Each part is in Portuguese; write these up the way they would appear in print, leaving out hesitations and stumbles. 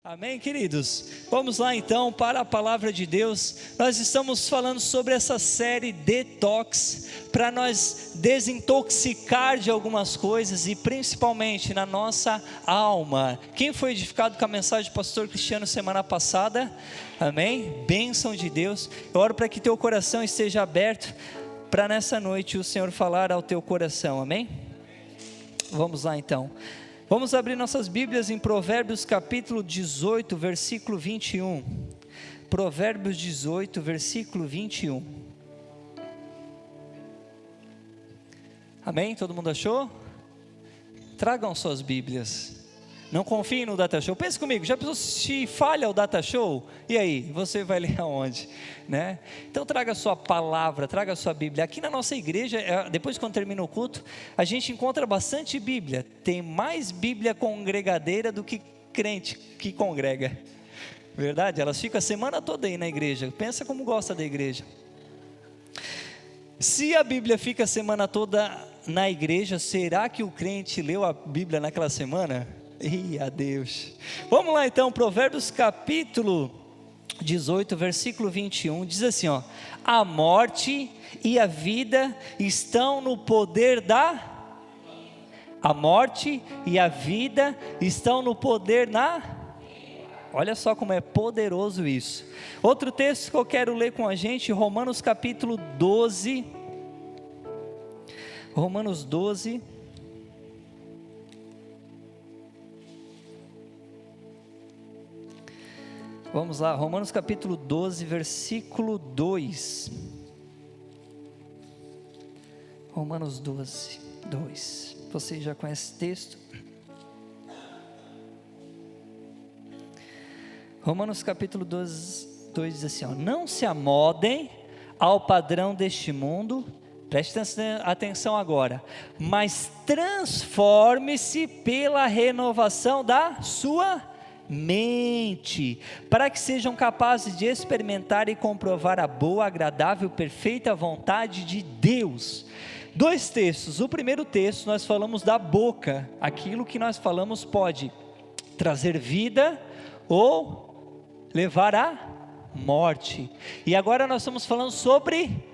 Amém, queridos? Vamos lá então para a palavra de Deus. Nós estamos falando sobre essa série Detox, para nós desintoxicar de algumas coisas e principalmente na nossa alma. Quem foi edificado com a mensagem do pastor Cristiano semana passada? Amém? Bênção de Deus. Eu oro para que teu coração esteja aberto para nessa noite o Senhor falar ao teu coração. Amém? Vamos lá então. Vamos abrir nossas Bíblias em Provérbios capítulo 18, versículo 21. Provérbios 18, versículo 21. Amém? Todo mundo achou? Tragam suas Bíblias. Não confiem no Data Show. Pense comigo, já pensou se falha o Data Show? E aí, você vai ler aonde? Né? Então traga a sua palavra, traga a sua Bíblia. Aqui na nossa igreja, depois quando termina o culto, a gente encontra bastante Bíblia. Tem mais Bíblia congregadeira do que crente que congrega. Verdade? Elas ficam a semana toda aí na igreja. Pensa como gosta da igreja. Se a Bíblia fica a semana toda na igreja, será que o crente leu a Bíblia naquela semana? Ih, adeus. Vamos lá então, Provérbios capítulo 18, versículo 21, diz assim, ó: a morte e a vida estão no poder a morte e a vida estão no poder olha só como é poderoso isso. Outro texto que eu quero ler com a gente, Romanos capítulo 12, Romanos 12, vamos lá, Romanos capítulo 12, versículo 2. Romanos 12, 2. Você já conhece esse texto? Romanos capítulo 12, 2 diz assim, ó: não se amodem ao padrão deste mundo, preste atenção agora, mas transforme-se pela renovação da sua mente, para que sejam capazes de experimentar e comprovar a boa, agradável, perfeita vontade de Deus. Dois textos. O primeiro texto nós falamos da boca. Aquilo que nós falamos pode trazer vida ou levar à morte. E agora nós estamos falando sobre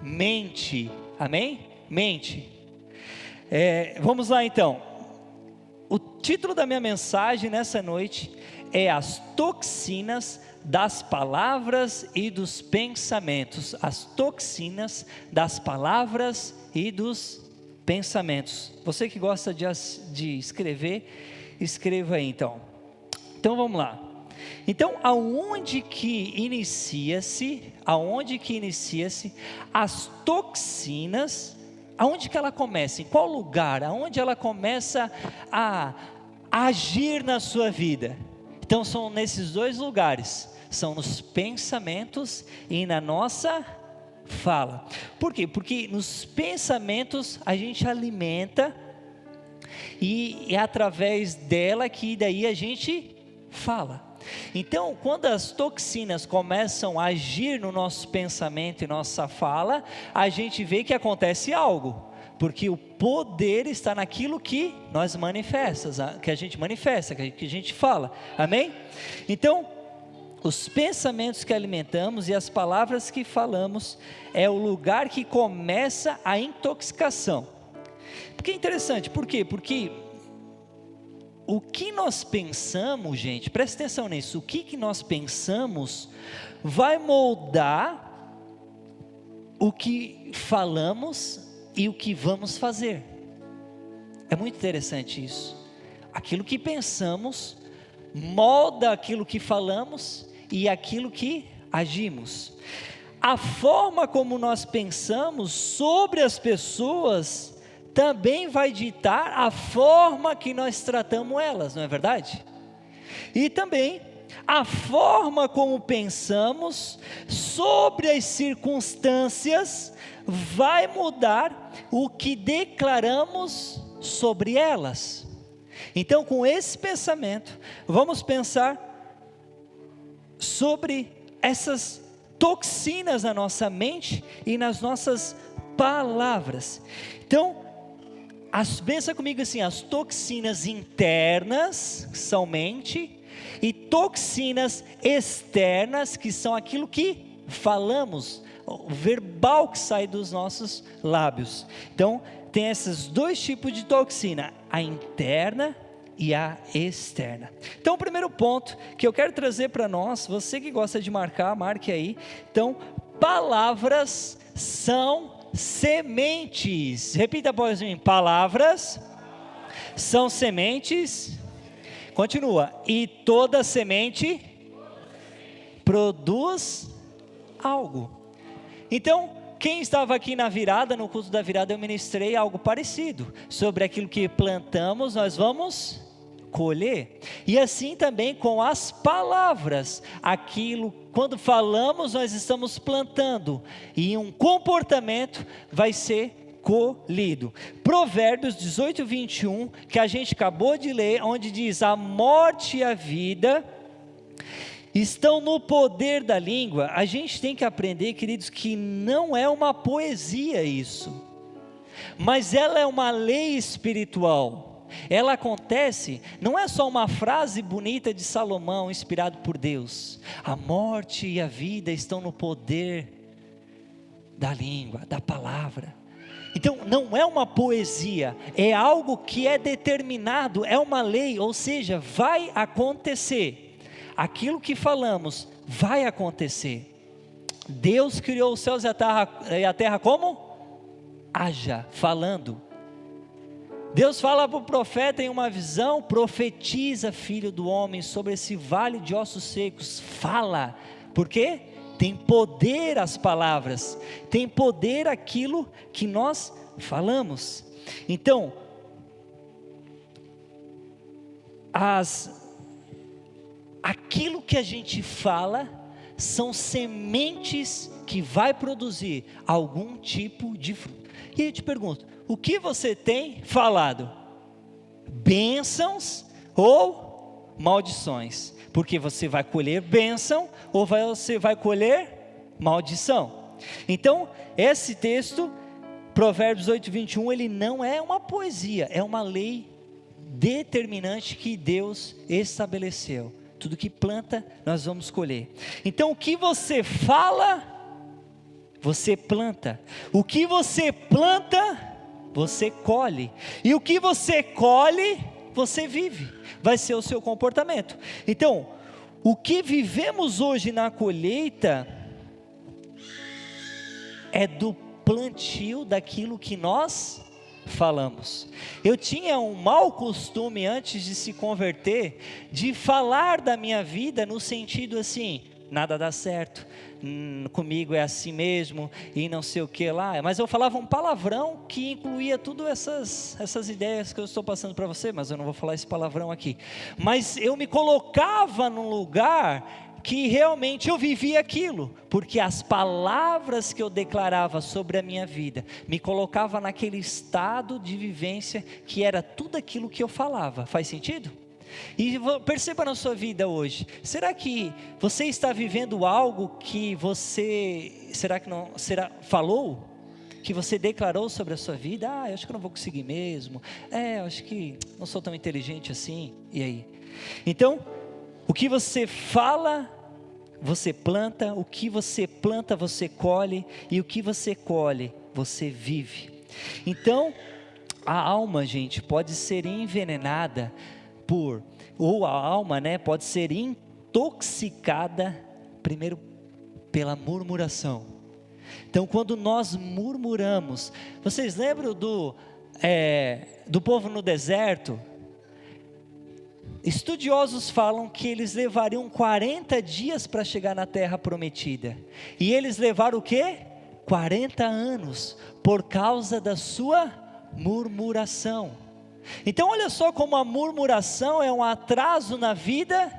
mente. Amém? Mente. Vamos lá então. O título da minha mensagem nessa noite é as toxinas das palavras e dos pensamentos. As toxinas das palavras e dos pensamentos. Você que gosta de escrever, escreva aí então. Então vamos lá. Então aonde que inicia-se as toxinas? Aonde que ela começa? Em qual lugar? Aonde ela começa a agir na sua vida? Então são nesses dois lugares, são nos pensamentos e na nossa fala. Por quê? Porque nos pensamentos a gente alimenta e é através dela que daí a gente fala. Então, quando as toxinas começam a agir no nosso pensamento e nossa fala, a gente vê que acontece algo, porque o poder está naquilo que nós manifestamos, que a gente fala, amém? Então, os pensamentos que alimentamos e as palavras que falamos é o lugar que começa a intoxicação. Porque é interessante, por quê? Porque o que nós pensamos, gente, presta atenção nisso, o que nós pensamos vai moldar o que falamos e o que vamos fazer. É muito interessante isso. Aquilo que pensamos molda aquilo que falamos e aquilo que agimos. A forma como nós pensamos sobre as pessoas também vai ditar a forma que nós tratamos elas, não é verdade? E também a forma como pensamos sobre as circunstâncias vai mudar o que declaramos sobre elas. Então, com esse pensamento, vamos pensar sobre essas toxinas na nossa mente e nas nossas palavras. Então, pensa comigo assim, as toxinas internas são mente, e toxinas externas, que são aquilo que falamos, o verbal que sai dos nossos lábios. Então, tem esses dois tipos de toxina, a interna e a externa. Então, o primeiro ponto que eu quero trazer para nós, você que gosta de marcar, marque aí. Então, palavras são sementes. Repita após mim: palavras são sementes. Continua: e toda semente produz algo. Então, quem estava aqui na virada, no culto da virada, eu ministrei algo parecido. Sobre aquilo que plantamos, nós vamos colher. E assim também com as palavras. Aquilo, quando falamos, nós estamos plantando. E um comportamento vai ser colhido. Provérbios 18, 21, que a gente acabou de ler, onde diz: a morte e a vida estão no poder da língua. A gente tem que aprender, queridos, que não é uma poesia isso, mas ela é uma lei espiritual. Ela acontece, não é só uma frase bonita de Salomão, inspirado por Deus. A morte e a vida estão no poder da língua, da palavra. Então não é uma poesia, é algo que é determinado, é uma lei, ou seja, vai acontecer. Aquilo que falamos vai acontecer. Deus criou os céus e a terra como? Haja, falando. Deus fala para o profeta em uma visão: profetiza, filho do homem, sobre esse vale de ossos secos. Fala, por quê? Tem poder as palavras, tem poder aquilo que nós falamos. Então, aquilo que a gente fala são sementes que vai produzir algum tipo de fruto. E eu te pergunto: o que você tem falado? Bênçãos ou maldições? Porque você vai colher bênção ou você vai colher maldição. Então, esse texto, Provérbios 8, 21, ele não é uma poesia, é uma lei determinante que Deus estabeleceu. Tudo que planta, nós vamos colher. Então, o que você fala, você planta. O que você planta, você colhe. E o que você colhe, você vive. Vai ser o seu comportamento. Então, o que vivemos hoje na colheita é do plantio daquilo que nós falamos. Eu tinha um mau costume antes de se converter, de falar da minha vida no sentido assim: nada dá certo, comigo é assim mesmo, e não sei o que lá. Mas eu falava um palavrão que incluía tudo essas ideias que eu estou passando para você, mas eu não vou falar esse palavrão aqui. Mas eu me colocava num lugar que realmente eu vivia aquilo, porque as palavras que eu declarava sobre a minha vida, me colocava naquele estado de vivência, que era tudo aquilo que eu falava. Faz sentido? E perceba na sua vida hoje, será que você está vivendo algo que você, falou? Que você declarou sobre a sua vida? Eu acho que eu não vou conseguir mesmo, eu acho que não sou tão inteligente assim, e aí? Então, o que você fala, você planta. O que você planta, você colhe. E o que você colhe, você vive. Então, a alma, gente, pode ser envenenada ou a alma, pode ser intoxicada, primeiro, pela murmuração. Então, quando nós murmuramos, vocês lembram do povo no deserto? Estudiosos falam que eles levariam 40 dias para chegar na terra prometida, e eles levaram o quê? 40 anos, por causa da sua murmuração. Então olha só como a murmuração é um atraso na vida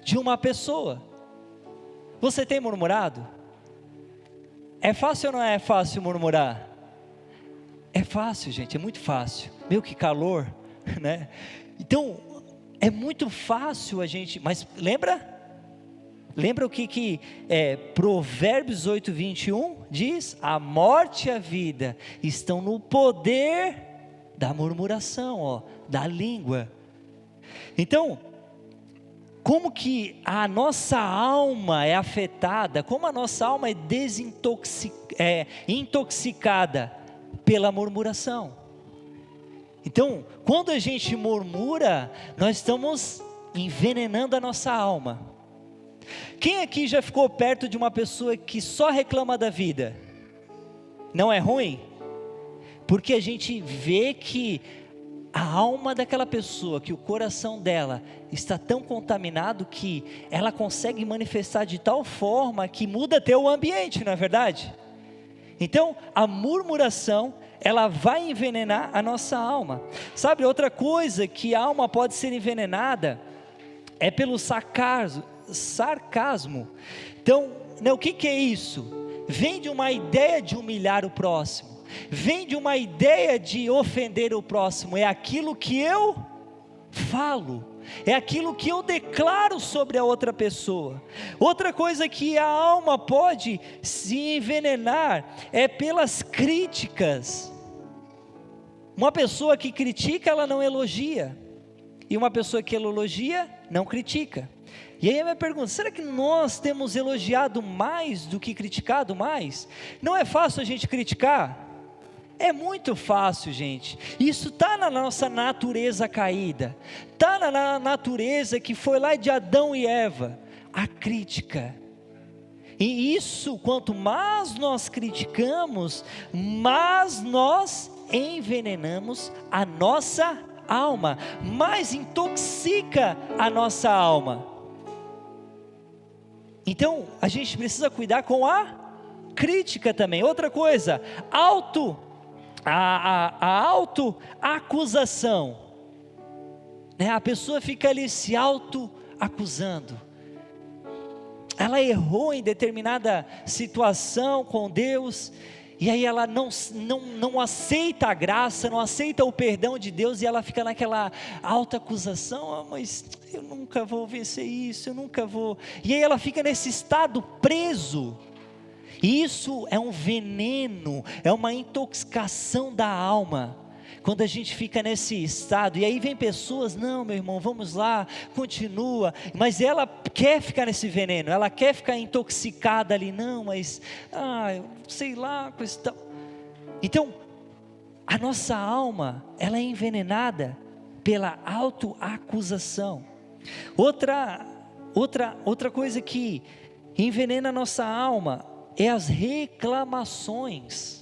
de uma pessoa. Você tem murmurado? É fácil ou não é fácil murmurar? É fácil, gente, é muito fácil. Meu, que calor, né? Então, é muito fácil a gente, mas lembra o que Provérbios 8, 21 diz? A morte e a vida estão no poder da murmuração, da língua. Então, como que a nossa alma é afetada, como a nossa alma é intoxicada pela murmuração. Então, quando a gente murmura, nós estamos envenenando a nossa alma. Quem aqui já ficou perto de uma pessoa que só reclama da vida? Não é ruim? Porque a gente vê que a alma daquela pessoa, que o coração dela está tão contaminado que ela consegue manifestar de tal forma que muda até o ambiente, não é verdade? Então, a murmuração, ela vai envenenar a nossa alma. Sabe, outra coisa que a alma pode ser envenenada é pelo sarcasmo. Então, o que é isso? Vem de uma ideia de humilhar o próximo. Vem de uma ideia de ofender o próximo. É aquilo que eu falo, é aquilo que eu declaro sobre a outra pessoa. Outra coisa que a alma pode se envenenar é pelas críticas. Uma pessoa que critica, ela não elogia, e uma pessoa que elogia, não critica. E aí a minha pergunta, será que nós temos elogiado mais do que criticado mais? Não é fácil a gente criticar? É muito fácil, gente. Isso está na nossa natureza caída, está na natureza que foi lá de Adão e Eva, a crítica. E isso, quanto mais nós criticamos, mais nós envenenamos a nossa alma, mais intoxica a nossa alma. Então, a gente precisa cuidar com a crítica também. Outra coisa, a autoacusação, né? A pessoa fica ali se autoacusando. Ela errou em determinada situação com Deus, e aí ela não aceita a graça, não aceita o perdão de Deus, e ela fica naquela autoacusação, mas eu nunca vou vencer isso, eu nunca vou, e aí ela fica nesse estado preso. E isso é um veneno, é uma intoxicação da alma, quando a gente fica nesse estado. E aí vem pessoas, não, meu irmão, vamos lá, continua, mas ela quer ficar nesse veneno, ela quer ficar intoxicada ali, não, mas, sei lá, coisa tal. Então, a nossa alma, ela é envenenada pela autoacusação. Outra coisa que envenena a nossa alma é as reclamações,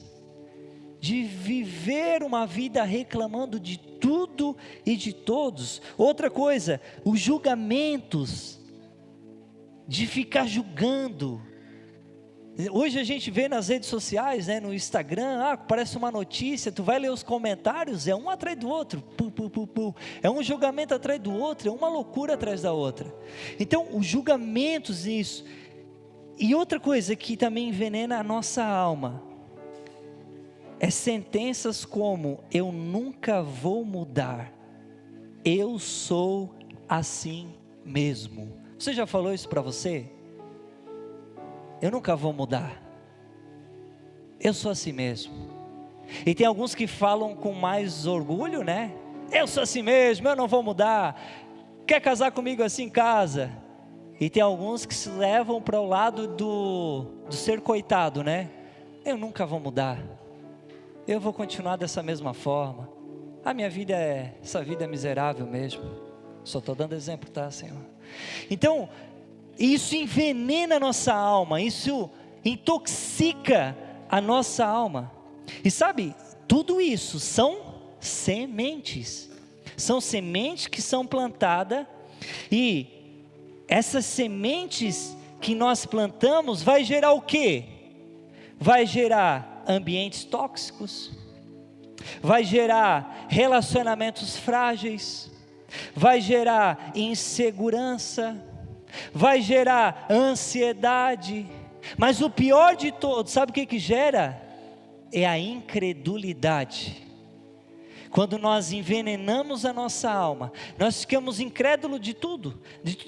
de viver uma vida reclamando de tudo e de todos. Outra coisa, os julgamentos, de ficar julgando. Hoje a gente vê nas redes sociais, né, no Instagram, aparece uma notícia, tu vai ler os comentários, é um atrás do outro, é um julgamento atrás do outro, é uma loucura atrás da outra. Então, os julgamentos, isso. E outra coisa que também envenena a nossa alma, é sentenças como, eu nunca vou mudar, eu sou assim mesmo. Você já falou isso para você? Eu nunca vou mudar, eu sou assim mesmo. E tem alguns que falam com mais orgulho, né? Eu sou assim mesmo, eu não vou mudar. Quer casar comigo assim, casa. E tem alguns que se levam para o lado do ser coitado, né? Eu nunca vou mudar, eu vou continuar dessa mesma forma. Essa vida é miserável mesmo. Só estou dando exemplo, tá, Senhor? Então, isso envenena a nossa alma, isso intoxica a nossa alma. E sabe, tudo isso são sementes. São sementes que são plantadas, e essas sementes que nós plantamos vai gerar o quê? Vai gerar ambientes tóxicos, vai gerar relacionamentos frágeis, vai gerar insegurança, vai gerar ansiedade, mas o pior de todos, sabe o que gera? É a incredulidade. Quando nós envenenamos a nossa alma, nós ficamos incrédulos de tudo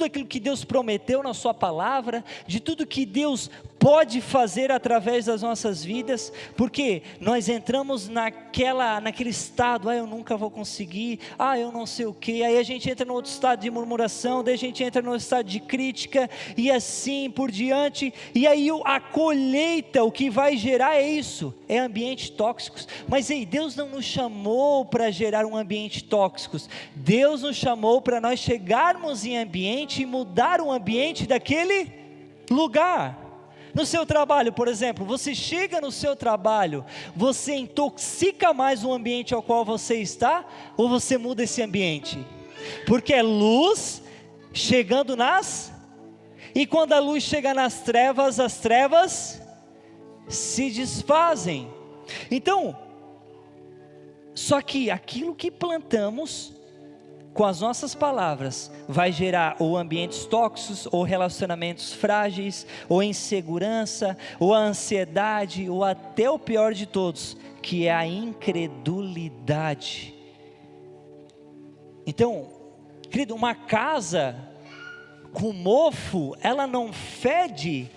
aquilo que Deus prometeu na sua palavra, de tudo que Deus pode fazer através das nossas vidas, porque nós entramos naquele estado, eu nunca vou conseguir, eu não sei o que, aí a gente entra no outro estado de murmuração, daí a gente entra no estado de crítica, e assim por diante, e aí a colheita, o que vai gerar é isso, é ambientes tóxicos. Mas Deus não nos chamou para gerar um ambiente tóxico, Deus nos chamou para nós chegarmos em ambiente e mudar o ambiente daquele lugar. No seu trabalho, por exemplo, você chega no seu trabalho, você intoxica mais o ambiente ao qual você está, ou você muda esse ambiente? Porque é luz chegando e quando a luz chega nas trevas, as trevas se desfazem. Então, só que aquilo que plantamos com as nossas palavras vai gerar ou ambientes tóxicos, ou relacionamentos frágeis, ou insegurança, ou a ansiedade, ou até o pior de todos, que é a incredulidade. Então, querido, uma casa com mofo, ela não fede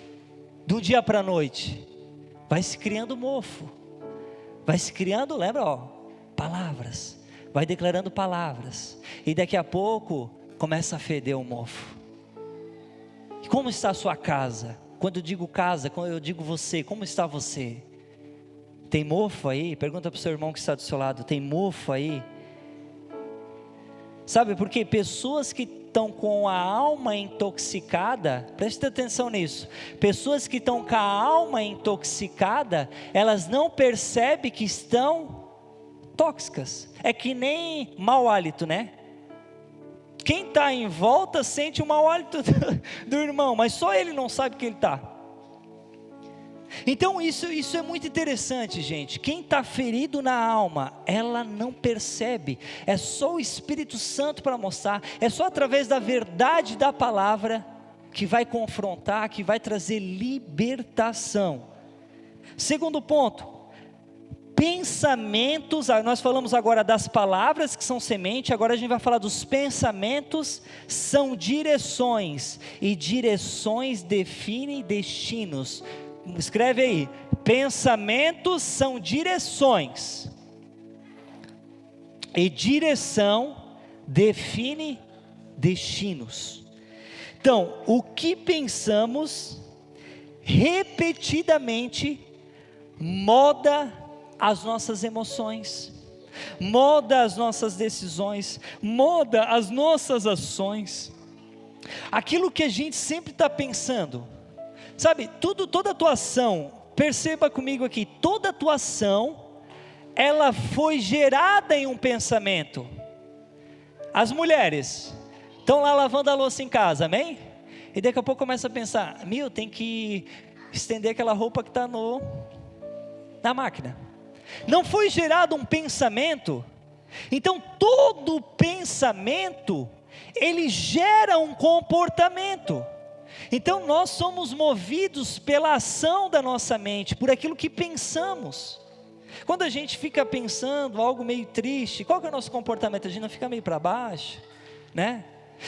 do dia para a noite, vai se criando mofo, vai se criando, lembra, palavras, vai declarando palavras, e daqui a pouco começa a feder o mofo. E como está a sua casa? Quando eu digo casa, quando eu digo você, como está você? Tem mofo aí? Pergunta para o seu irmão que está do seu lado, tem mofo aí? Sabe, porque pessoas que estão com a alma intoxicada, preste atenção nisso, pessoas que estão com a alma intoxicada, elas não percebem que estão tóxicas. É que nem mau hálito, né? Quem está em volta sente o mau hálito do irmão, mas só ele não sabe que ele está. Então isso é muito interessante, gente. Quem está ferido na alma, ela não percebe, é só o Espírito Santo para mostrar, é só através da verdade da palavra, que vai confrontar, que vai trazer libertação. Segundo ponto, pensamentos. Nós falamos agora das palavras que são semente, agora a gente vai falar dos pensamentos, são direções, e direções definem destinos. Escreve aí, pensamentos são direções, e direção define destinos. Então, o que pensamos repetidamente molda as nossas emoções, molda as nossas decisões, molda as nossas ações. Aquilo que a gente sempre está pensando, sabe, toda a tua ação, perceba comigo aqui, toda a tua ação, ela foi gerada em um pensamento. As mulheres estão lá lavando a louça em casa, amém? E daqui a pouco começa a pensar, tem que estender aquela roupa que está na máquina. Não foi gerado um pensamento. Então todo pensamento, ele gera um comportamento. Então nós somos movidos pela ação da nossa mente, por aquilo que pensamos. Quando a gente fica pensando algo meio triste, qual que é o nosso comportamento? A gente não fica meio para baixo, né?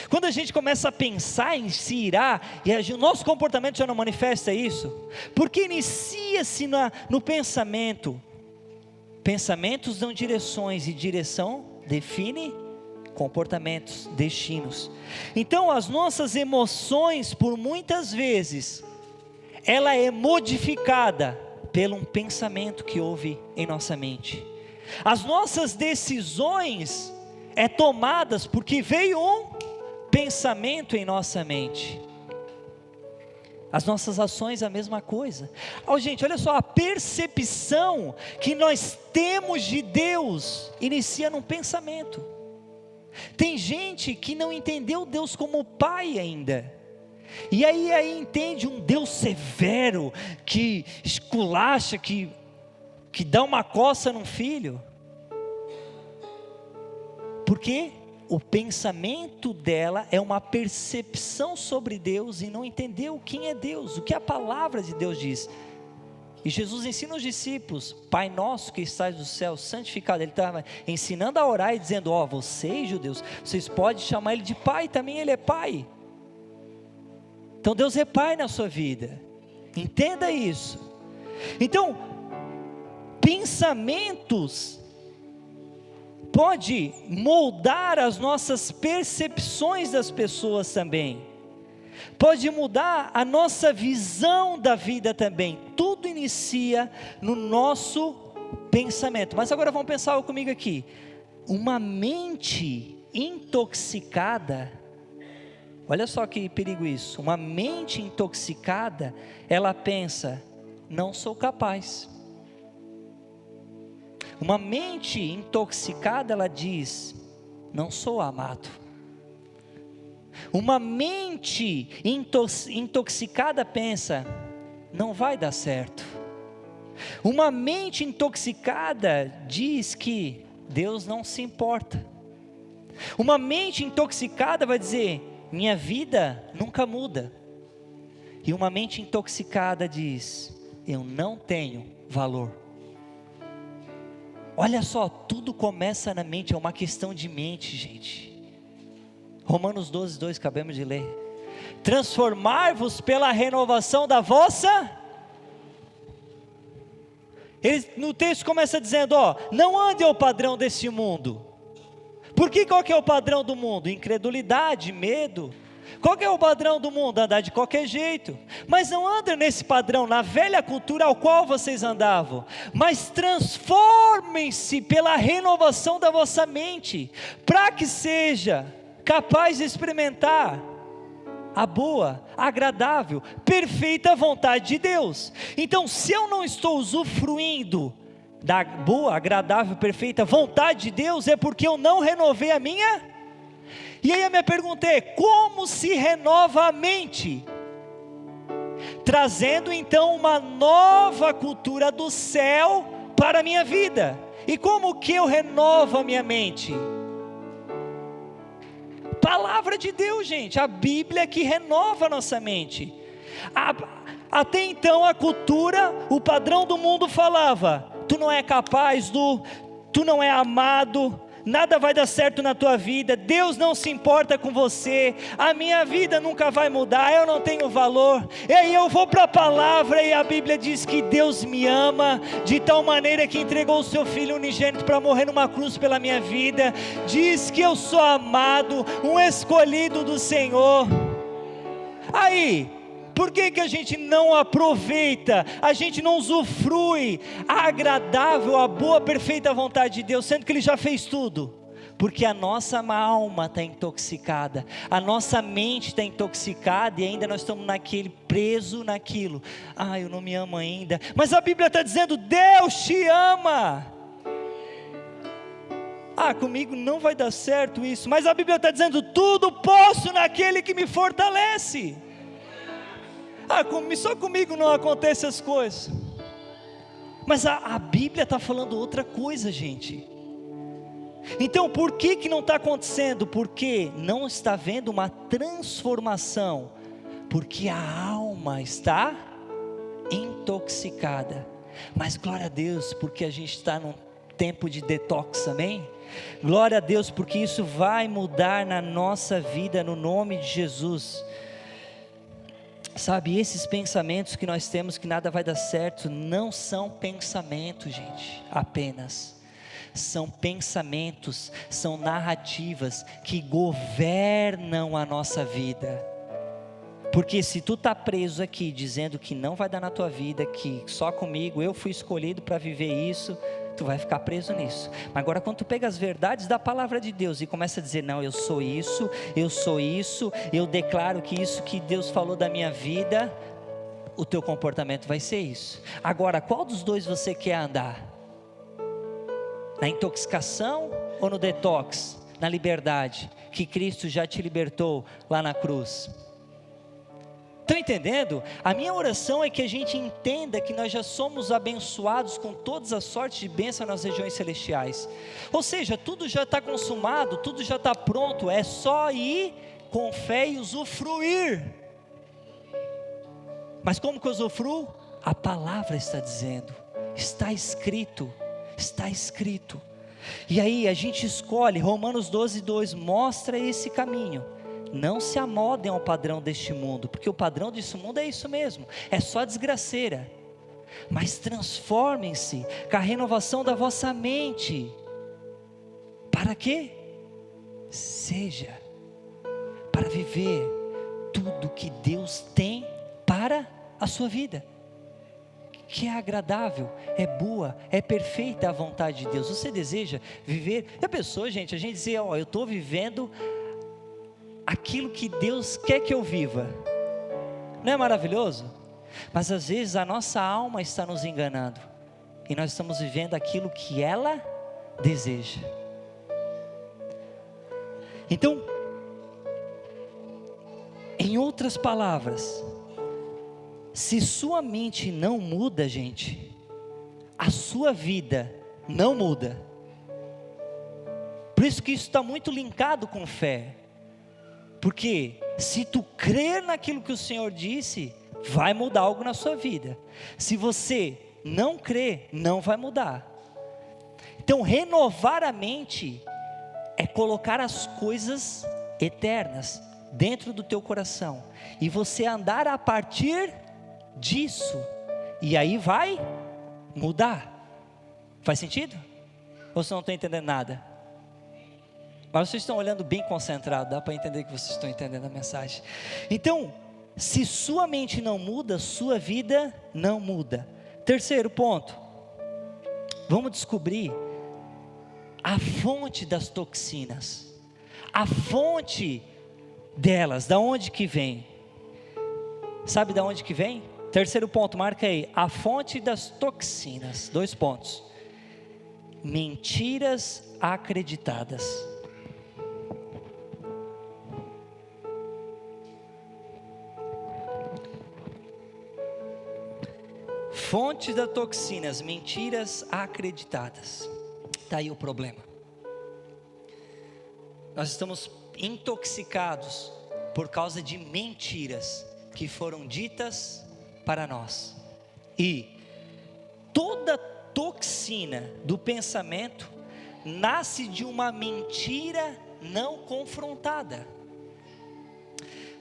Quando a gente começa a pensar em se irar, e o nosso comportamento já não manifesta isso, porque inicia-se no pensamento. Pensamentos dão direções, e direção define comportamentos, destinos. Então as nossas emoções, por muitas vezes, ela é modificada pelo um pensamento que houve em nossa mente. As nossas decisões tomadas porque veio um pensamento em nossa mente. As nossas ações a mesma coisa. Gente, olha só, a percepção que nós temos de Deus inicia num pensamento. Tem gente que não entendeu Deus como Pai ainda, e aí entende um Deus severo, que esculacha, que dá uma coça num filho. Por quê? O pensamento dela é uma percepção sobre Deus, e não entendeu quem é Deus, o que a palavra de Deus diz. E Jesus ensina os discípulos, Pai nosso que estás no céu, santificado. Ele estava ensinando a orar e dizendo, vocês judeus, vocês podem chamar Ele de Pai, também Ele é Pai. Então Deus é Pai na sua vida. Entenda isso. Então, pensamentos pode moldar as nossas percepções das pessoas também. Pode mudar a nossa visão da vida também. Tudo inicia no nosso pensamento. Mas agora vamos pensar comigo aqui. Uma mente intoxicada, olha só que perigo isso. Uma mente intoxicada, ela pensa: não sou capaz. Uma mente intoxicada, ela diz: não sou amado. Uma mente intoxicada pensa: não vai dar certo. Uma mente intoxicada diz que Deus não se importa. Uma mente intoxicada vai dizer: minha vida nunca muda. E uma mente intoxicada diz: eu não tenho valor. Olha só, tudo começa na mente, é uma questão de mente, gente. Romanos 12, 2, acabamos de ler. Transformar-vos pela renovação da vossa. No texto começa dizendo, não ande ao padrão desse mundo. Porque qual que é o padrão do mundo? Incredulidade, medo. Qual que é o padrão do mundo? Andar de qualquer jeito. Mas não anda nesse padrão, na velha cultura ao qual vocês andavam. Mas transformem-se pela renovação da vossa mente, para que seja capaz de experimentar a boa, agradável, perfeita vontade de Deus. Então, se eu não estou usufruindo da boa, agradável, perfeita vontade de Deus, é porque eu não renovei a minha. E aí a minha pergunta é: como se renova a mente? Trazendo então uma nova cultura do céu para a minha vida. E como que eu renovo a minha mente? Palavra de Deus, gente, a Bíblia que renova a nossa mente. Até então a cultura, o padrão do mundo falava: tu não é capaz, tu não é amado, nada vai dar certo na tua vida, Deus não se importa com você, a minha vida nunca vai mudar, eu não tenho valor. E aí eu vou para a palavra e a Bíblia diz que Deus me ama de tal maneira que entregou o seu Filho unigênito para morrer numa cruz pela minha vida. Diz que eu sou amado, um escolhido do Senhor. Aí, por que a gente não aproveita, a gente não usufrui a agradável, a boa, perfeita vontade de Deus, sendo que Ele já fez tudo? Porque a nossa alma está intoxicada, a nossa mente está intoxicada e ainda nós estamos preso naquilo. Eu não me amo ainda, mas a Bíblia está dizendo: Deus te ama. Comigo não vai dar certo isso, mas a Bíblia está dizendo: tudo posso naquele que me fortalece. Só comigo não acontecem as coisas. Mas a Bíblia está falando outra coisa, gente. Então por que não está acontecendo? Porque não está havendo uma transformação. Porque a alma está intoxicada. Mas glória a Deus, porque a gente está num tempo de detox, amém? Glória a Deus, porque isso vai mudar na nossa vida, no nome de Jesus. Sabe, esses pensamentos que nós temos que nada vai dar certo, não são pensamentos, gente, apenas. São pensamentos, são narrativas que governam a nossa vida. Porque se tu está preso aqui, dizendo que não vai dar na tua vida, que só comigo, eu fui escolhido para viver isso, tu vai ficar preso nisso. Mas agora quando tu pega as verdades da palavra de Deus e começa a dizer: não, eu sou isso, eu declaro que isso que Deus falou da minha vida, o teu comportamento vai ser isso. Agora, qual dos dois você quer andar? Na intoxicação ou no detox? Na liberdade que Cristo já te libertou lá na cruz? Estão entendendo? A minha oração é que a gente entenda que nós já somos abençoados com todas as sortes de bênção nas regiões celestiais. Ou seja, tudo já está consumado, tudo já está pronto, é só ir com fé e usufruir. Mas como que eu usufruo? A palavra está dizendo, está escrito. E aí a gente escolhe. Romanos 12, 2 mostra esse caminho. Não se amodem ao padrão deste mundo, porque o padrão deste mundo é isso mesmo, é só desgraceira. Mas transformem-se com a renovação da vossa mente. Para quê? Seja para viver tudo que Deus tem para a sua vida, que é agradável, é boa, é perfeita a vontade de Deus. Você deseja viver? Já pensou, gente, a gente dizer, eu estou vivendo aquilo que Deus quer que eu viva? Não é maravilhoso? Mas às vezes a nossa alma está nos enganando, e nós estamos vivendo aquilo que ela deseja. Então, em outras palavras, se sua mente não muda, gente, a sua vida não muda. Por isso que isso está muito linkado com fé. Porque se tu crer naquilo que o Senhor disse, vai mudar algo na sua vida. Se você não crer, não vai mudar. Então, renovar a mente é colocar as coisas eternas dentro do teu coração, e você andar a partir disso, e aí vai mudar. Faz sentido? Ou vocês não estão entendendo nada? Mas vocês estão olhando bem concentrado, dá para entender que vocês estão entendendo a mensagem. Então, se sua mente não muda, sua vida não muda. Terceiro ponto, vamos descobrir a fonte das toxinas, a fonte delas, da onde que vem? Sabe da onde que vem? Terceiro ponto, marca aí, a fonte das toxinas, 2 pontos, mentiras acreditadas. Fonte das toxinas, mentiras acreditadas. Está aí o problema. Nós estamos intoxicados por causa de mentiras que foram ditas para nós. E toda toxina do pensamento nasce de uma mentira não confrontada.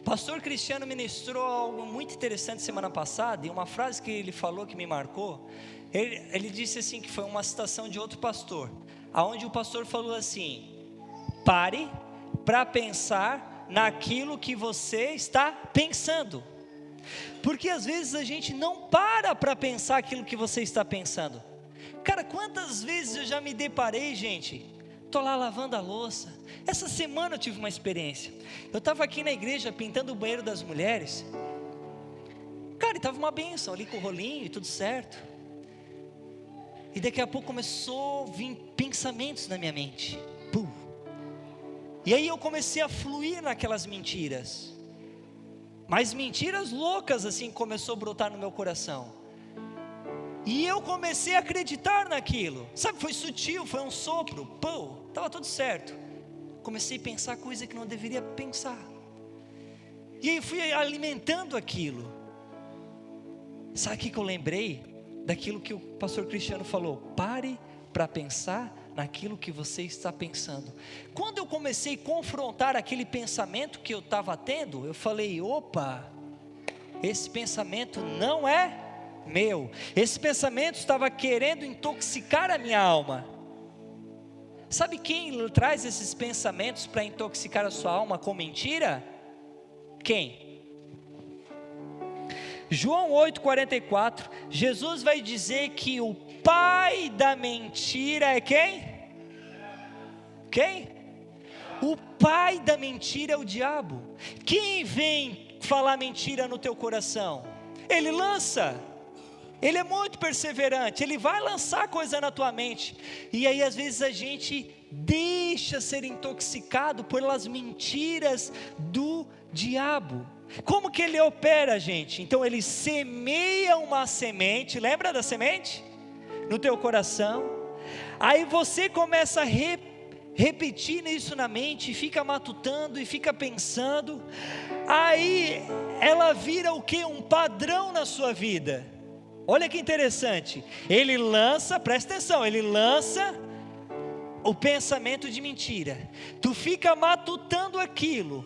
Pastor Cristiano ministrou algo muito interessante semana passada, e uma frase que ele falou que me marcou. Ele disse assim, que foi uma citação de outro pastor, aonde o pastor falou assim: pare para pensar naquilo que você está pensando. Porque às vezes a gente não para pensar aquilo que você está pensando. Cara, quantas vezes eu já me deparei, gente, estou lá lavando a louça. Essa semana eu tive uma experiência. Eu estava aqui na igreja pintando o banheiro das mulheres. Cara, estava uma bênção ali com o rolinho e tudo certo. E daqui a pouco começou a vir pensamentos na minha mente. Pum. E aí eu comecei a fluir naquelas mentiras. Mas mentiras loucas assim começou a brotar no meu coração. E eu comecei a acreditar naquilo. Sabe, foi sutil, foi um sopro. Pum, estava tudo certo. Comecei a pensar coisa que não deveria pensar. E aí fui alimentando aquilo. Sabe o que eu lembrei? Daquilo que o pastor Cristiano falou: pare para pensar naquilo que você está pensando. Quando eu comecei a confrontar aquele pensamento que eu estava tendo, eu falei: opa, esse pensamento não é meu. Esse pensamento estava querendo intoxicar a minha alma. Sabe quem traz esses pensamentos para intoxicar a sua alma com mentira? Quem? João 8,44, Jesus vai dizer que o pai da mentira é quem? Quem? O pai da mentira é o diabo. Quem vem falar mentira no teu coração? Ele lança. Ele é muito perseverante, ele vai lançar coisa na tua mente. E aí às vezes a gente deixa ser intoxicado pelas mentiras do diabo. Como que ele opera, gente? Então ele semeia uma semente, lembra da semente? No teu coração. Aí você começa a repetir isso na mente, fica matutando e fica pensando. Aí ela vira o que? Um padrão na sua vida. Olha que interessante, ele lança, presta atenção, ele lança o pensamento de mentira, tu fica matutando aquilo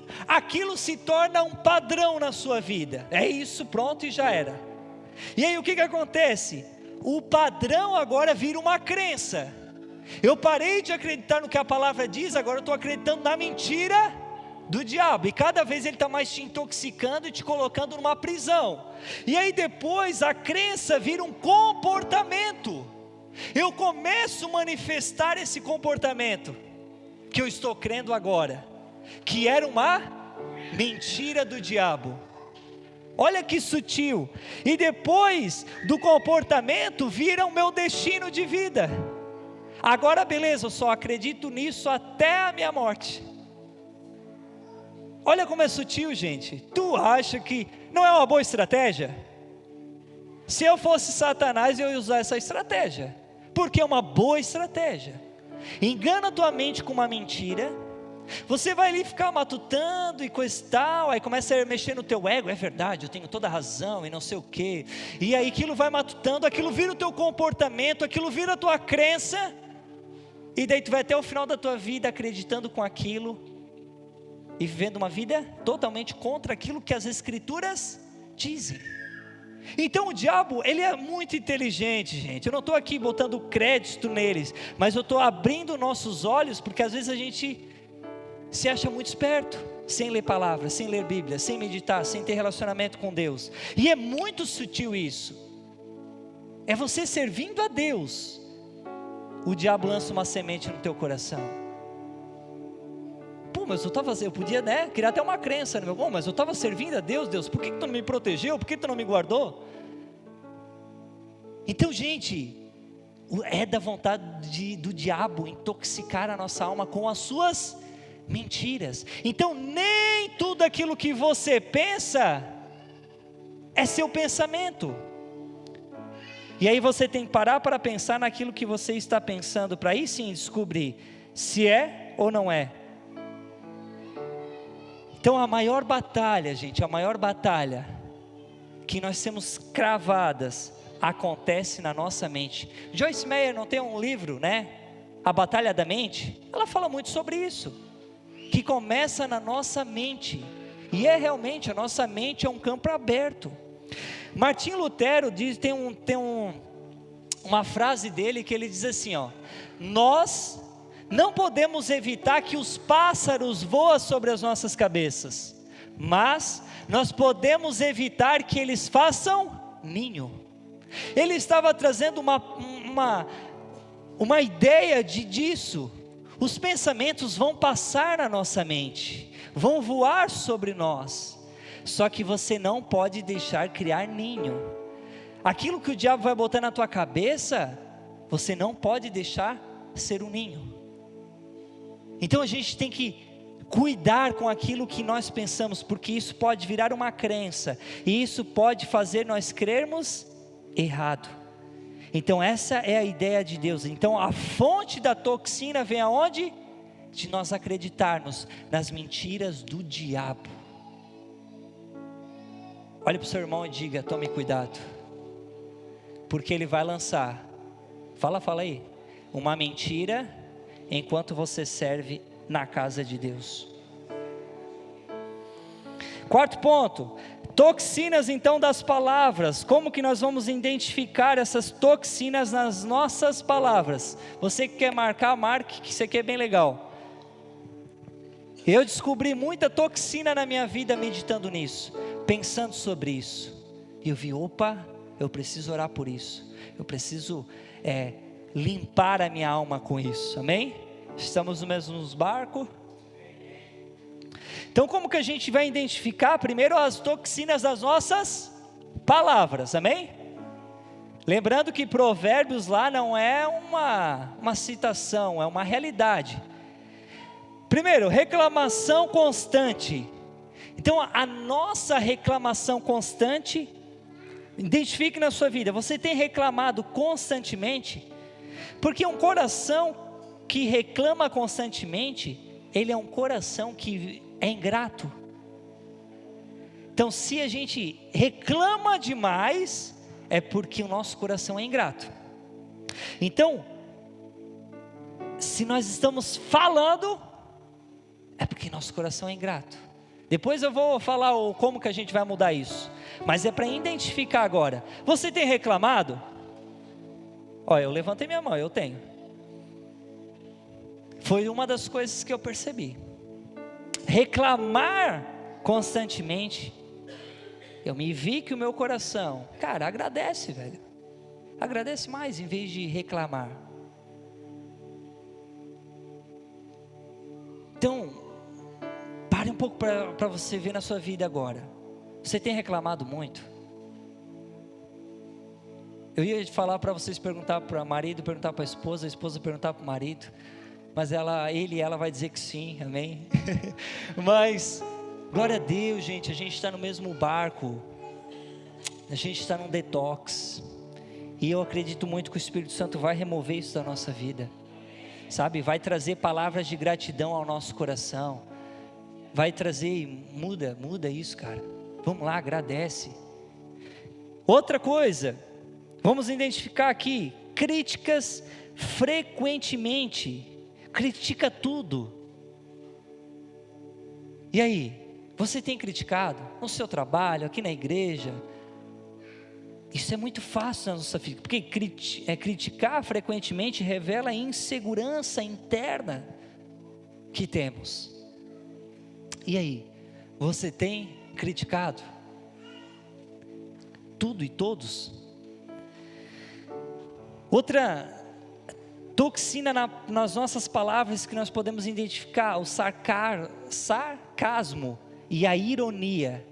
se torna um padrão na sua vida, é isso, pronto e já era. E aí o que acontece? O padrão agora vira uma crença. Eu parei de acreditar no que a palavra diz, agora eu estou acreditando na mentira do diabo, e cada vez ele está mais te intoxicando e te colocando numa prisão. E aí depois a crença vira um comportamento. Eu começo a manifestar esse comportamento que eu estou crendo agora, que era uma mentira do diabo. Olha que sutil. E depois do comportamento vira o meu destino de vida. Agora beleza, eu só acredito nisso até a minha morte. Olha como é sutil, gente. Tu acha que não é uma boa estratégia? Se eu fosse Satanás, eu ia usar essa estratégia, porque é uma boa estratégia. Engana a tua mente com uma mentira, você vai ali ficar matutando e coisa e tal, aí começa a mexer no teu ego, é verdade, eu tenho toda a razão e não sei o que, e aí aquilo vai matutando, aquilo vira o teu comportamento, aquilo vira a tua crença, e daí tu vai até o final da tua vida acreditando com aquilo, e vivendo uma vida totalmente contra aquilo que as escrituras dizem. Então o diabo, ele é muito inteligente, gente. Eu não estou aqui botando crédito neles, mas eu estou abrindo nossos olhos, porque às vezes a gente se acha muito esperto, sem ler palavras, sem ler Bíblia, sem meditar, sem ter relacionamento com Deus. E é muito sutil isso. É você servindo a Deus, o diabo lança uma semente no teu coração. Pô, mas eu podia, criar até uma crença, né? Mas eu estava servindo a Deus, Deus, por que tu não me protegeu? Por que tu não me guardou? Então, gente, é da vontade do diabo intoxicar a nossa alma com as suas mentiras. Então, nem tudo aquilo que você pensa é seu pensamento. E aí você tem que parar para pensar naquilo que você está pensando, para aí sim descobrir se é ou não é. Então a maior batalha, gente, a maior batalha que nós temos cravadas, acontece na nossa mente. Joyce Meyer não tem um livro, A Batalha da Mente? Ela fala muito sobre isso, que começa na nossa mente, e realmente a nossa mente é um campo aberto. Martim Lutero tem uma frase dele que ele diz assim, nós não podemos evitar que os pássaros voem sobre as nossas cabeças, mas nós podemos evitar que eles façam ninho. Ele estava trazendo uma ideia disso. Os pensamentos vão passar na nossa mente, vão voar sobre nós, só que você não pode deixar criar ninho. Aquilo que o diabo vai botar na tua cabeça, você não pode deixar ser um ninho. Então a gente tem que cuidar com aquilo que nós pensamos, porque isso pode virar uma crença, e isso pode fazer nós crermos errado. Então essa é a ideia de Deus. Então a fonte da toxina vem aonde? De nós acreditarmos nas mentiras do diabo. Olhe para o seu irmão e diga, tome cuidado, porque ele vai lançar, fala aí, uma mentira enquanto você serve na casa de Deus. Quarto ponto, toxinas então das palavras. Como que nós vamos identificar essas toxinas nas nossas palavras? Você que quer marcar, marque, que isso aqui é bem legal. Eu descobri muita toxina na minha vida meditando nisso, pensando sobre isso, e eu vi, eu preciso orar por isso, eu preciso limpar a minha alma com isso, amém? Estamos no mesmo barco? Então como que a gente vai identificar? Primeiro as toxinas das nossas palavras, amém? Lembrando que Provérbios lá não é uma citação, é uma realidade. Primeiro, reclamação constante. Então a nossa reclamação constante, identifique na sua vida, você tem reclamado constantemente? Porque um coração que reclama constantemente, ele é um coração que é ingrato. Então se a gente reclama demais, é porque o nosso coração é ingrato. Então, Se nós estamos falando, é porque nosso coração é ingrato. Depois eu vou falar como que a gente vai mudar isso. Mas é para identificar agora. Você tem reclamado? Olha, eu levantei minha mão, eu tenho. Foi uma das coisas que eu percebi. Reclamar constantemente, eu me vi que o meu coração, cara, agradece, velho. Agradece mais em vez de reclamar. Então, pare um pouco para você ver na sua vida agora. Você tem reclamado muito? Eu ia falar para vocês perguntar para o marido, perguntar para a esposa perguntar para o marido, mas ele e ela vai dizer que sim, amém? Mas, glória a Deus, gente, a gente está no mesmo barco, a gente está num detox, e eu acredito muito que o Espírito Santo vai remover isso da nossa vida, sabe? Vai trazer palavras de gratidão ao nosso coração, vai trazer, muda isso, cara. Vamos lá, agradece. Outra coisa, vamos identificar aqui, críticas frequentemente, critica tudo. E aí, você tem criticado no seu trabalho, aqui na igreja? Isso é muito fácil na nossa vida, porque criticar frequentemente revela a insegurança interna que temos. E aí, você tem criticado tudo e todos? Outra toxina nas nossas palavras que nós podemos identificar, o sarcasmo e a ironia.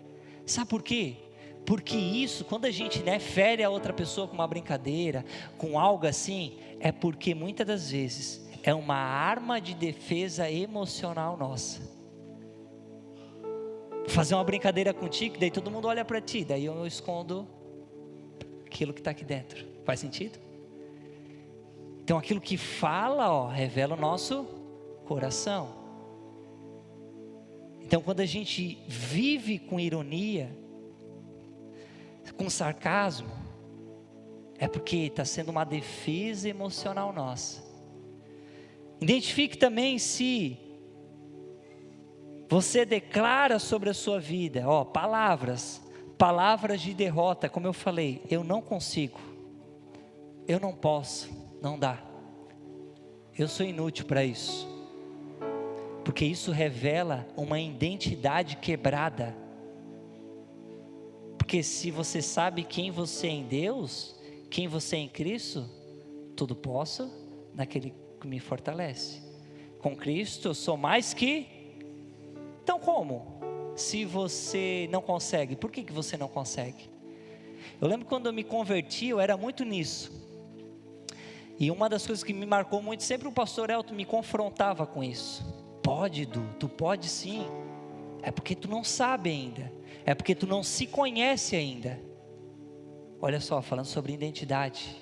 Sabe por quê? Porque isso, quando a gente fere a outra pessoa com uma brincadeira, com algo assim, é porque muitas das vezes é uma arma de defesa emocional nossa. Fazer uma brincadeira contigo, daí todo mundo olha para ti, daí eu escondo aquilo que está aqui dentro. Faz sentido? Então aquilo que fala, revela o nosso coração. Então quando a gente vive com ironia, com sarcasmo, é porque está sendo uma defesa emocional nossa. Identifique também se você declara sobre a sua vida, palavras de derrota, como eu falei, eu não consigo, eu não posso, não dá, eu sou inútil para isso, porque isso revela uma identidade quebrada. Porque se você sabe quem você é em Deus, quem você é em Cristo, tudo posso naquele que me fortalece. Com Cristo eu sou mais que. Então como? Se você não consegue, por que você não consegue? Eu lembro quando eu me converti, eu era muito nisso. E uma das coisas que me marcou muito, sempre o pastor Elton me confrontava com isso. Pode, Du, tu pode sim. É porque tu não sabe ainda. É porque tu não se conhece ainda. Olha só, falando sobre identidade.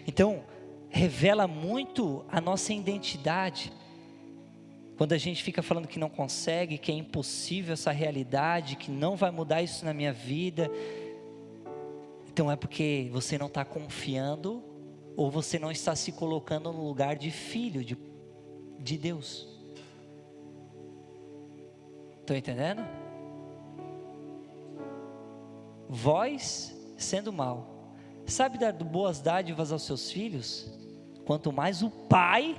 Então, revela muito a nossa identidade. Quando a gente fica falando que não consegue, que é impossível essa realidade, que não vai mudar isso na minha vida. Então é porque você não está confiando, ou você não está se colocando no lugar de filho de Deus. Estão entendendo? Vós sendo mal, sabe dar boas dádivas aos seus filhos? Quanto mais o Pai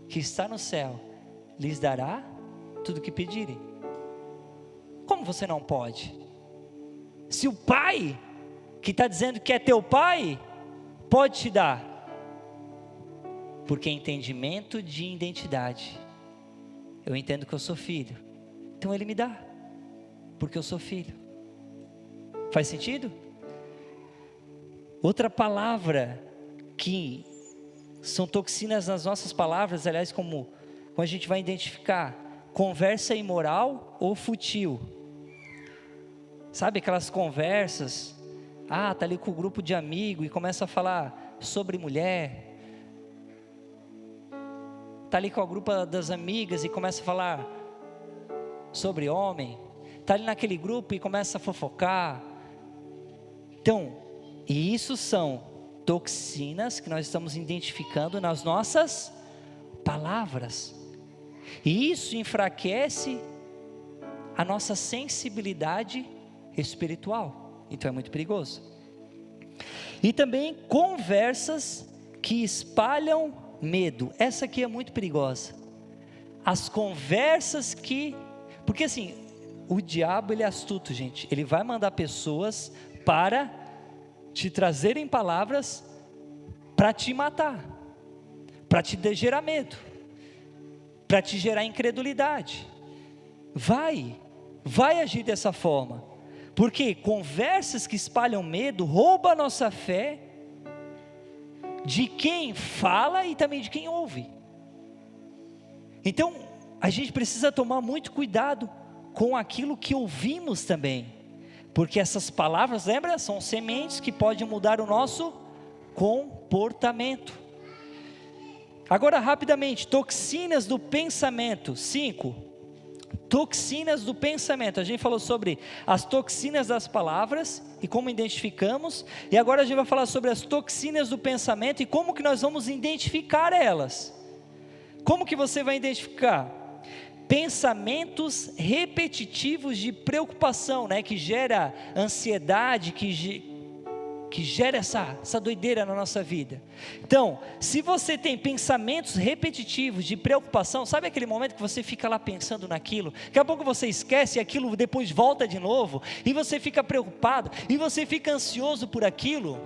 que está no céu lhes dará tudo o que pedirem. Como você não pode? Se o Pai que está dizendo que é teu Pai pode te dar, porque é entendimento de identidade. Eu entendo que eu sou filho, então Ele me dá, porque eu sou filho. Faz sentido? Outra palavra que são toxinas nas nossas palavras, aliás, como a gente vai identificar, conversa imoral ou fútil. Sabe aquelas conversas, tá ali com o grupo de amigos e começa a falar sobre mulher, tá ali com o grupo das amigas e começa a falar sobre homem, tá ali naquele grupo e começa a fofocar. Então, e isso são toxinas que nós estamos identificando nas nossas palavras. E isso enfraquece a nossa sensibilidade espiritual. Então é muito perigoso. E também conversas que espalham medo. Essa aqui é muito perigosa. As conversas que... Porque assim, o diabo ele é astuto, gente. Ele vai mandar pessoas para te trazerem palavras para te matar, para te gerar medo, para te gerar incredulidade. Vai agir dessa forma, porque conversas que espalham medo roubam a nossa fé de quem fala e também de quem ouve. Então a gente precisa tomar muito cuidado com aquilo que ouvimos também, porque essas palavras, lembra, são sementes que podem mudar o nosso comportamento. Agora rapidamente, toxinas do pensamento. 5, toxinas do pensamento. A gente falou sobre as toxinas das palavras e como identificamos, e agora a gente vai falar sobre as toxinas do pensamento e como que nós vamos identificar elas. Como que você vai identificar? Pensamentos repetitivos de preocupação, né, que gera ansiedade, que gera essa doideira na nossa vida. Então, se você tem pensamentos repetitivos de preocupação, sabe aquele momento que você fica lá pensando naquilo, daqui a pouco você esquece e aquilo depois volta de novo, e você fica preocupado, e você fica ansioso por aquilo?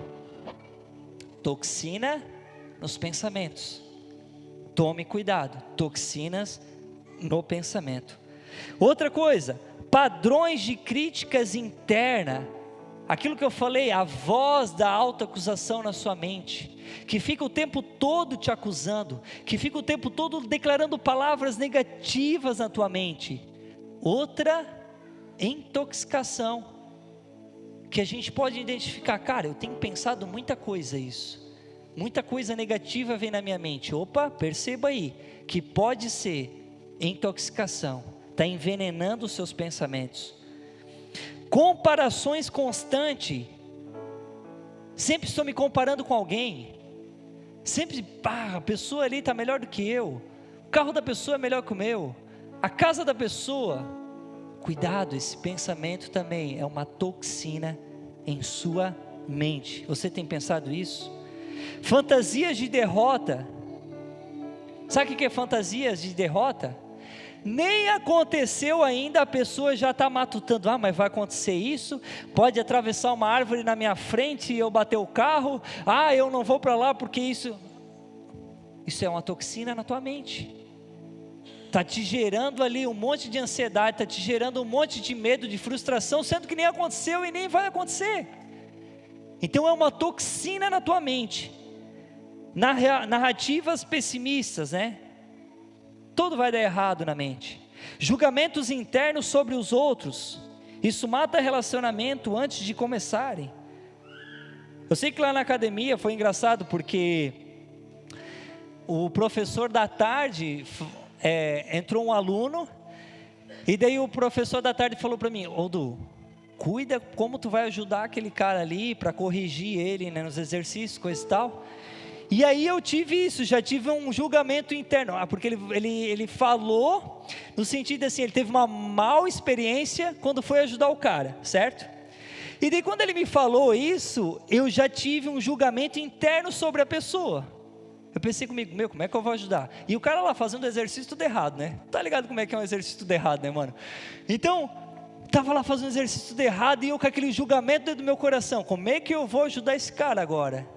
Toxina nos pensamentos. Tome cuidado, toxinas no pensamento. Outra coisa, padrões de críticas interna. Aquilo que eu falei, a voz da autoacusação na sua mente, que fica o tempo todo te acusando, que fica o tempo todo declarando palavras negativas na tua mente. Outra, intoxicação, que a gente pode identificar, cara, eu tenho pensado muita coisa muita coisa negativa vem na minha mente. Opa, perceba aí, que pode ser intoxicação, está envenenando os seus pensamentos. Comparações constantes, sempre estou me comparando com alguém, sempre, a pessoa ali está melhor do que eu, o carro da pessoa é melhor que o meu, a casa da pessoa. Cuidado, esse pensamento também é uma toxina em sua mente. Você tem pensado isso? Fantasias de derrota. Sabe o que é fantasias de derrota? Nem aconteceu ainda, a pessoa já está matutando, mas vai acontecer isso, pode atravessar uma árvore na minha frente e eu bater o carro, eu não vou para lá porque isso é uma toxina na tua mente, está te gerando ali um monte de ansiedade, está te gerando um monte de medo, de frustração, sendo que nem aconteceu e nem vai acontecer. Então é uma toxina na tua mente. Narrativas pessimistas, né? Tudo vai dar errado na mente. Julgamentos internos sobre os outros. Isso mata relacionamento antes de começarem. Eu sei que lá na academia foi engraçado porque o professor da tarde, entrou um aluno, e daí o professor da tarde falou para mim: ô Du, cuida como tu vai ajudar aquele cara ali para corrigir ele, né, nos exercícios, coisa e tal. E aí eu tive isso, já tive um julgamento interno, porque ele falou, no sentido assim, ele teve uma mal experiência quando foi ajudar o cara, certo? E daí quando ele me falou isso, eu já tive um julgamento interno sobre a pessoa. Eu pensei comigo, como é que eu vou ajudar? E o cara lá fazendo exercício tudo errado, né? Tá ligado como é que é um exercício tudo errado, né, mano? Então, estava lá fazendo exercício tudo errado, e eu com aquele julgamento dentro do meu coração, como é que eu vou ajudar esse cara agora?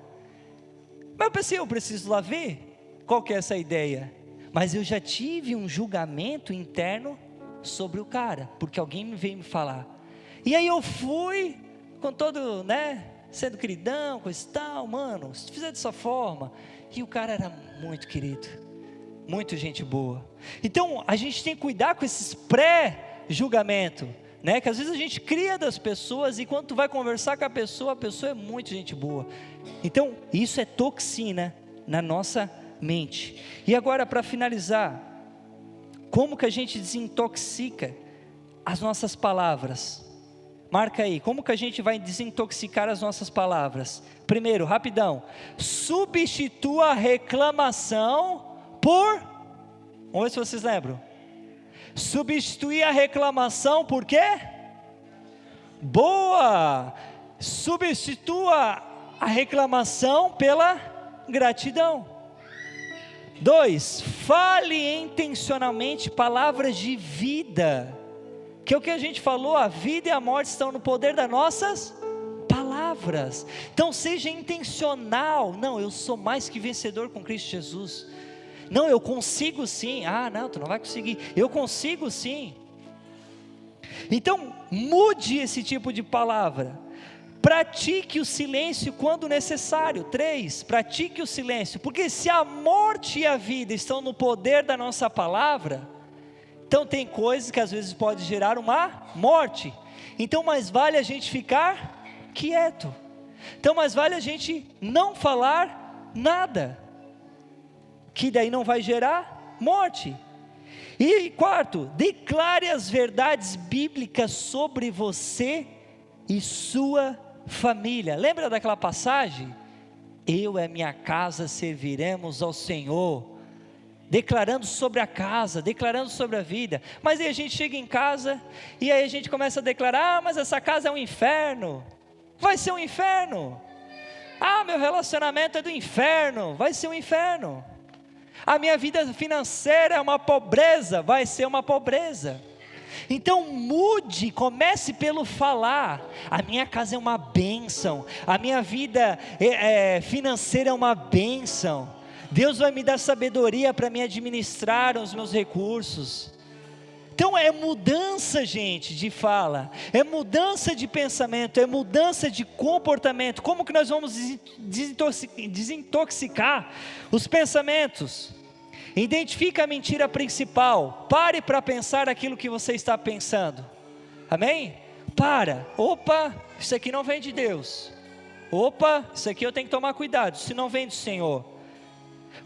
Mas eu pensei, eu preciso lá ver qual que é essa ideia. Mas eu já tive um julgamento interno sobre o cara, porque alguém veio me falar. E aí eu fui com todo, né, sendo queridão, coisa e tal, mano, se fizer dessa forma. E o cara era muito querido, muito gente boa. Então a gente tem que cuidar com esses pré-julgamento, né? Que às vezes a gente cria das pessoas, e quando tu vai conversar com a pessoa é muito gente boa. Então isso é toxina na nossa mente. E agora, para finalizar, como que a gente desintoxica as nossas palavras? Marca aí, como que a gente vai desintoxicar as nossas palavras? Primeiro, rapidão, substitua a reclamação por Vamos ver se vocês lembram. Substituir a reclamação por quê? Boa! Substitua a reclamação pela gratidão. 2, fale intencionalmente palavras de vida, que é o que a gente falou, a vida e a morte estão no poder das nossas palavras. Então seja intencional. Não, eu sou mais que vencedor com Cristo Jesus. Não, eu consigo sim. Ah, não, tu não vai conseguir. Eu consigo sim. Então mude esse tipo de palavra. Pratique o silêncio quando necessário. 3, pratique o silêncio, porque se a morte e a vida estão no poder da nossa palavra, então tem coisas que às vezes pode gerar uma morte. Então mais vale a gente ficar quieto. Então mais vale a gente não falar nada, que daí não vai gerar morte. E 4, declare as verdades bíblicas sobre você e sua família. Lembra daquela passagem? Eu e a minha casa serviremos ao Senhor. Declarando sobre a casa, declarando sobre a vida. Mas aí a gente chega em casa e aí a gente começa a declarar: mas essa casa é um inferno. Vai ser um inferno. Meu relacionamento é do inferno. Vai ser um inferno. A minha vida financeira é uma pobreza. Vai ser uma pobreza. Então mude, comece pelo falar. A minha casa é uma bênção. A minha vida financeira é uma bênção. Deus vai me dar sabedoria para me administrar os meus recursos. Então é mudança, gente, de fala, é mudança de pensamento, é mudança de comportamento. Como que nós vamos desintoxicar os pensamentos? Identifique a mentira principal. Pare para pensar aquilo que você está pensando. Amém? Opa, isso aqui não vem de Deus. Opa, isso aqui eu tenho que tomar cuidado, isso não vem do Senhor.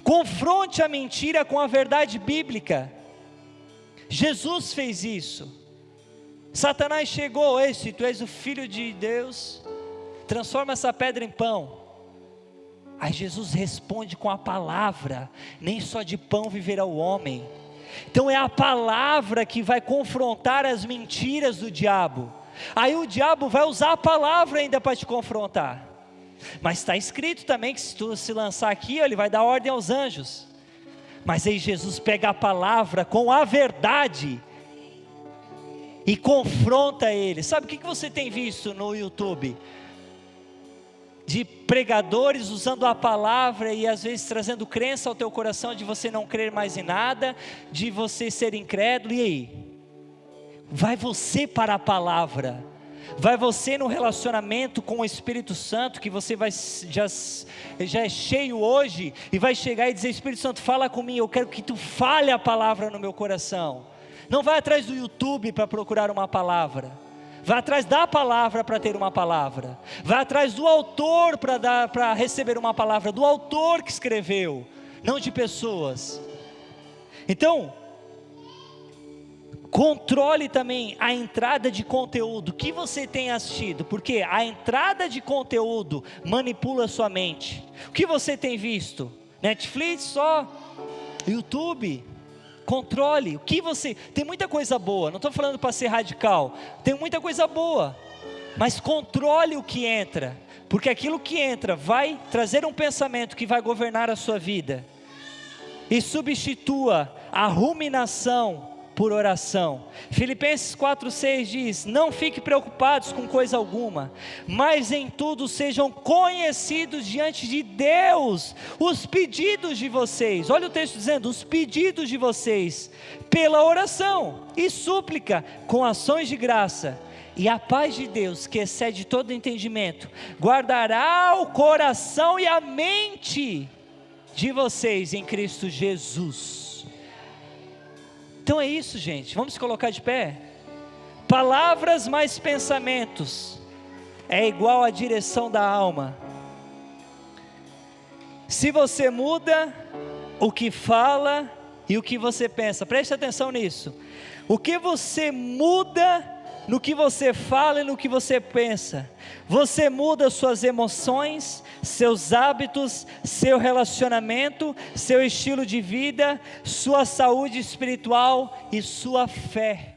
Confronte a mentira com a verdade bíblica. Jesus fez isso. Satanás chegou: se tu és o Filho de Deus, transforma essa pedra em pão. Aí Jesus responde com a palavra: nem só de pão viverá o homem. Então é a palavra que vai confrontar as mentiras do diabo. Aí o diabo vai usar a palavra ainda para te confrontar. Mas está escrito também que se tu se lançar aqui, ele vai dar ordem aos anjos. Mas aí Jesus pega a palavra com a verdade e confronta ele. Sabe o que você tem visto no YouTube? De pregadores usando a palavra e às vezes trazendo crença ao teu coração, de você não crer mais em nada, de você ser incrédulo. E aí? Vai você para a palavra. Vai você no relacionamento com o Espírito Santo, que você já é cheio hoje, e vai chegar e dizer: Espírito Santo, fala comigo, eu quero que tu fale a palavra no meu coração. Não vai atrás do YouTube para procurar uma palavra. Vai atrás da palavra para ter uma palavra. Vai atrás do autor para receber uma palavra, do autor que escreveu, não de pessoas. Então, controle também a entrada de conteúdo que você tem assistido, porque a entrada de conteúdo manipula a sua mente. O que você tem visto? Netflix só? YouTube? Controle. O que você... Tem muita coisa boa, não estou falando para ser radical, tem muita coisa boa, mas controle o que entra, porque aquilo que entra vai trazer um pensamento que vai governar a sua vida. E substitua a ruminação por oração. Filipenses 4:6 diz: não fiquem preocupados com coisa alguma, mas em tudo sejam conhecidos diante de Deus os pedidos de vocês. Olha o texto dizendo: os pedidos de vocês, pela oração e súplica, com ações de graça. E a paz de Deus, que excede todo entendimento, guardará o coração e a mente de vocês em Cristo Jesus. Então é isso, gente, vamos se colocar de pé. Palavras mais pensamentos é igual à direção da alma. Se você muda o que fala e o que você pensa, preste atenção nisso. O que você muda no que você fala e no que você pensa. Você muda suas emoções, seus hábitos, seu relacionamento, seu estilo de vida, sua saúde espiritual e sua fé.